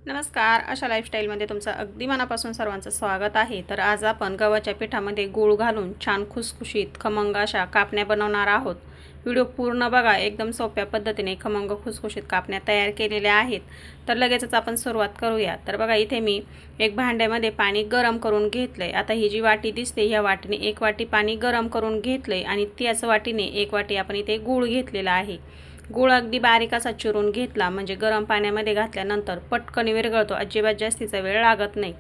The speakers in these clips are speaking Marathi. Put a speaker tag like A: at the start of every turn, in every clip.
A: नमस्कार. अशा लाईफस्टाईलमध्ये तुमचं अगदी मनापासून सर्वांचं स्वागत आहे. तर आज आपण गव्हाच्या पिठामध्ये गूळ घालून छान खुसखुशीत खमंग अशा कापण्या बनवणार आहोत. व्हिडिओ पूर्ण बघा. एकदम सोप्या पद्धतीने खमंग खुसखुशीत कापण्या तयार केलेल्या आहेत. तर लगेचच आपण सुरुवात करूया. तर बघा, इथे मी एक भांड्यामध्ये पाणी गरम करून घेतलंय. आता ही जी वाटी दिसते, ह्या वाटीने एक वाटी पाणी गरम करून घेतलंय आणि त्याच वाटीने एक वाटी आपण इथे गूळ घेतलेला आहे. गूळ अगदी बारीक असा चिरून घेतला म्हणजे गरम पाण्यामध्ये घातल्यानंतर पटकन विरघळतो, अजिबात जास्तीचा वेळ लागत नाही.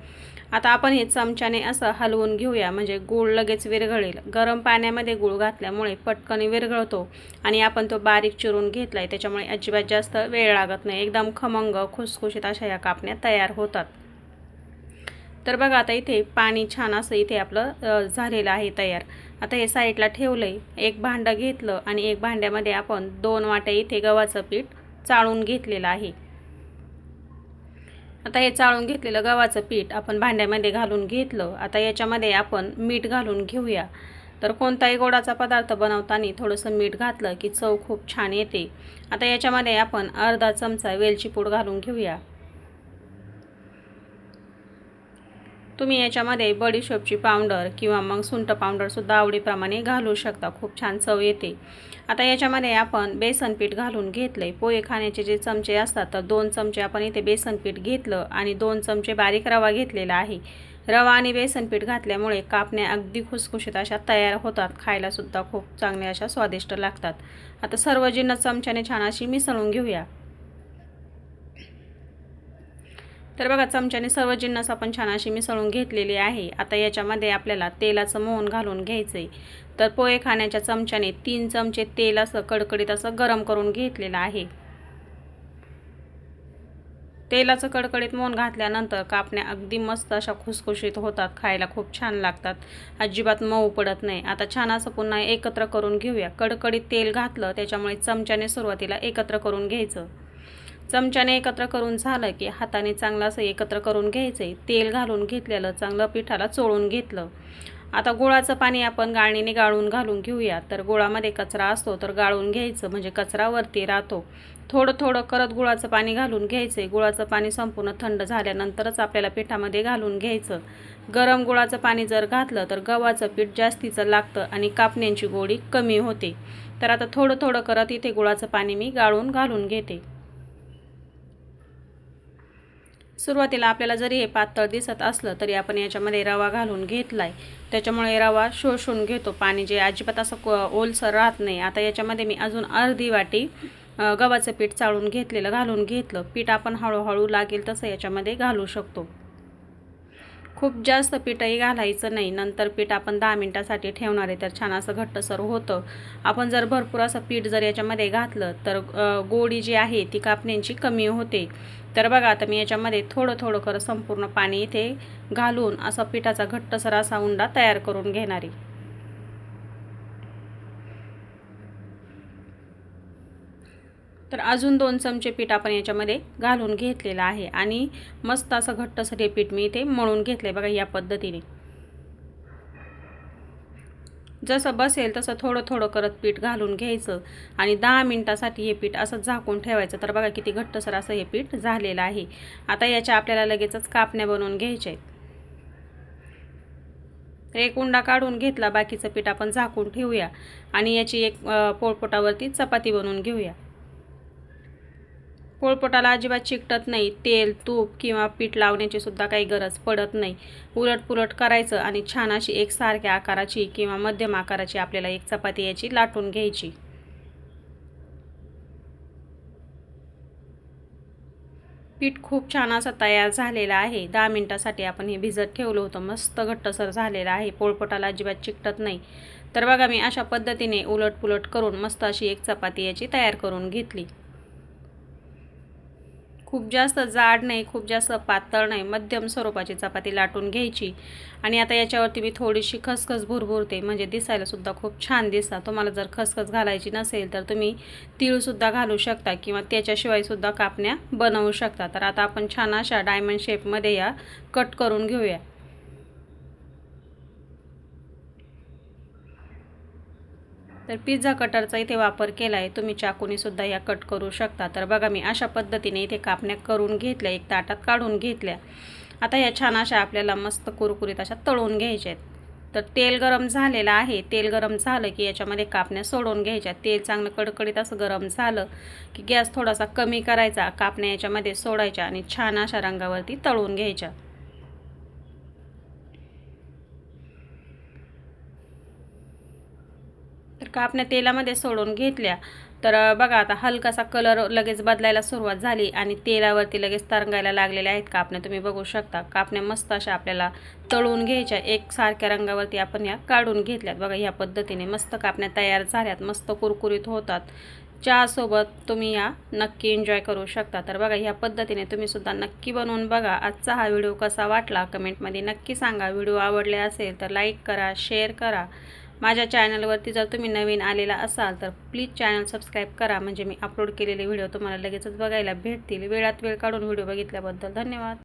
A: आता आपण हे चमच्याने असं हलवून घेऊया म्हणजे गूळ लगेच विरघळेल. गरम पाण्यामध्ये गूळ घातल्यामुळे पटकन विरघळतो आणि आपण तो बारीक चिरून घेतलाय त्याच्यामुळे अजिबात जास्त वेळ लागत नाही. एकदम खमंग खुसखुशीत अशा या कापण्या तयार होतात. तर बघा, आता इथे पाणी छान असं इथे आपलं झालेलं आहे तयार. आता हे साईडला ठेवलंय. एक भांडं घेतलं आणि एक भांड्यामध्ये आपण 2 वाट्या इथे गव्हाचं पीठ चाळून घेतलेलं आहे. आता हे चाळून घेतलेलं गव्हाचं पीठ आपण भांड्यामध्ये घालून घेतलं. आता याच्यामध्ये आपण मीठ घालून घेऊया. तर कोणताही गोडाचा पदार्थ बनवताना थोडंसं मीठ घातलं की चव खूप छान येते. आता याच्यामध्ये आपण अर्धा चमचा वेलची पूड घालून घेऊया. तुम्ही याच्यामध्ये बडीशोपची पावडर किंवा मग सुंठ पावडरसुद्धा आवडीप्रमाणे घालू शकता. खूप छान चव येते. आता याच्यामध्ये आपण बेसन पीठ घालून घेतले. पोहे खाण्याचे जे चमचे असतात तर 2 चमचे आपण इथे बेसन पीठ घेतलं आणि 2 चमचे बारीक रवा घेतलेला आहे. रवा आणि बेसन पीठ घातल्यामुळे कापण्या अगदी खुसखुशीत अशा तयार होतात. खायलासुद्धा खूप चांगल्या अशा स्वादिष्ट लागतात. आता सर्व जिन्नस चमच्याने छान अशी मिसळून घेऊया. तर बघा, चमच्याने सर्व जिन्नस आपण छान अशी मिसळून घेतलेली आहे. आता याच्यामध्ये आपल्याला तेलाचं मोहन घालून घ्यायचं आहे. तर पोहे खाण्याच्या चमच्याने 3 चमचे तेल असं कडकडीत असं गरम करून घेतलेलं आहे. तेलाचं कडकडीत मोहन घातल्यानंतर कापण्या अगदी मस्त अशा खुसखुशीत होतात. खायला खूप छान लागतात. अजिबात मऊ पडत नाही. आता छान असं पुन्हा एकत्र करून घेऊया. कडकडीत तेल घातलं त्याच्यामुळे चमच्याने सुरुवातीला एकत्र करून घ्यायचं. चमच्याने एकत्र करून झालं की हाताने चांगलं असं एकत्र करून घ्यायचं. तेल घालून घेतलेलं चांगलं पिठाला चोळून घेतलं. आता गुळाचं पाणी आपण गाळणीने गाळून घालून घेऊया. तर गुळामध्ये कचरा असतो तर गाळून घ्यायचं म्हणजे कचरा वरती राहतो. थोडं थोडं करत गुळाचं पाणी घालून घ्यायचं. गुळाचं पाणी संपूर्ण थंड झाल्यानंतरच आपल्याला पिठामध्ये घालून घ्यायचं. गरम गुळाचं पाणी जर घातलं तर गव्हाचं पीठ जास्तीचं लागतं आणि कापण्यांची गोडी कमी होते. तर आता थोडं थोडं करत इथे गुळाचं पाणी मी गाळून घालून घेते. सुरुवातीला आपल्याला जरी हे पातळ दिसत असलं तरी आपण याच्यामध्ये रवा घालून घेतलाय. त्याच्यामुळे रवा शोषून घेतो पाणी, जे अजिबात असं ओलसर राहत नाही. आता याच्यामध्ये मी अजून अर्धी वाटी गव्हाचं पीठ चाळून घेतलेलं घालून घेतलं. पीठ आपण हळूहळू लागेल तसं याच्यामध्ये घालू शकतो. खूप जास्त पीठही घालायचं नाही. नंतर पीठ आपण 10 मिनिटासाठी ठेवणार आहे तर छान असं घट्टसर होतं. आपण जर भरपूर असं पीठ जर याच्यामध्ये घातलं तर गोडी जी आहे ती कापण्यांची कमी होते. तर बघा, आता मी याच्यामध्ये थोडं थोडं करत संपूर्ण पाणी इथे घालून असा पिठाचा घट्टसर असा उंडा तयार करून घेणार आहे. तर अजून 2 चमचे पीठ आपण याच्यामध्ये घालून घेतलेलं आहे आणि मस्त असं घट्टसर हे पीठ मी इथे मळून घेतलंय. बघा, या पद्धतीने जसं बसेल तसं थोडं थोडं करत पीठ घालून घ्यायचं आणि 10 मिनिटासाठी हे पीठ असं झाकून ठेवायचं. तर बघा, किती घट्टसर असं हे पीठ झालेलं आहे. आता याच्या आपल्याला लगेचच कापण्या बनवून घ्यायच्या आहेत. एक उंडा काढून घेतला, बाकीचं पीठ आपण झाकून ठेवूया आणि याची एक पोळपोटावरती चपाती बनवून घेऊया. पोळपोटाला अजिबात चिकटत नाही. तेल, तूप किंवा पीठ लावण्याची सुद्धा काही गरज पडत नाही. उलटपुलट करायचं आणि छान अशी एकसारख्या आकाराची किंवा मध्यम आकाराची आपल्याला एक चपाती याची लाटून घ्यायची. पीठ खूप छान असं तयार झालेलं आहे. 10 मिनिटासाठी आपण हे भिजत ठेवलं होतं. मस्त घट्टसर झालेलं आहे. पोळपोटाला अजिबात चिकटत नाही. तर बघा, मी अशा पद्धतीने उलटपुलट करून मस्त अशी एक चपाती याची तयार करून घेतली. खूप जास्त जाड नाही, खूप जास्त पातळ नाही, मध्यम स्वरूपाची चपाती लाटून घ्यायची. आणि आता याच्यावरती मी थोडीशी खसखस भुरभुरते म्हणजे दिसायलासुद्धा खूप छान दिसतात. तुम्हाला जर खसखस घालायची नसेल तर तुम्ही तीळसुद्धा घालू शकता किंवा त्याच्याशिवायसुद्धा कापण्या बनवू शकता. तर आता आपण छान अशा डायमंड शेपमध्ये या कट करून घेऊया. तर पिझ्झा कटरचा इथे वापर केला आहे, तुम्ही चाकूने सुद्धा या कट करू शकता। तर बघा मी अशा पद्धतीने इथे कापण्या करून घेतल्या, एक ताटात काढून घेतल्या। आता या छान अशा आपल्याला मस्त कुरकुरीत अशा तळून घ्यायच्या आहेत। तर तेल गरम झालेलं आहे, तेल गरम झालं की याच्यामध्ये कापण्या सोडून घ्यायच्या। तेल चांगलं कडकडीत असं गरम झालं की गॅस थोडासा कमी करायचा, कापण्या याच्यामध्ये सोडायच्या आणि छान अशा रंगावरती तळून घ्यायच्या। तर कापण्या तेलामध्ये सोडून घेतल्या। तर बघा आता हलकासा कलर लगेच बदलायला सुरुवात झाली आणि तेलावरती लगेच तरंगायला लागलेल्या आहेत कापण्या, तुम्ही बघू शकता। कापण्या मस्त अशा आपल्याला तळून घ्यायच्या, एकसारख्या रंगावरती आपण या काढून घेतल्यात। बघा ह्या पद्धतीने मस्त कापण्या तयार झाल्यात, मस्त कुरकुरीत होतात। चहासोबत तुम्ही या नक्की एन्जॉय करू शकता। तर बघा ह्या पद्धतीने तुम्ही सुद्धा नक्की बनवून बघा। आजचा हा व्हिडिओ कसा वाटला कमेंटमध्ये नक्की सांगा। व्हिडिओ आवडले असेल तर लाईक करा, शेअर करा। माझ्या चॅनलवरती जर तुम्ही नवीन आलेला असाल तर प्लीज चॅनल सबस्क्राईब करा, म्हणजे मी अपलोड केलेले व्हिडिओ तुम्हाला लगेचच बघायला भेटतील। वेळात वेळ काढून व्हिडिओ बघितल्याबद्दल धन्यवाद।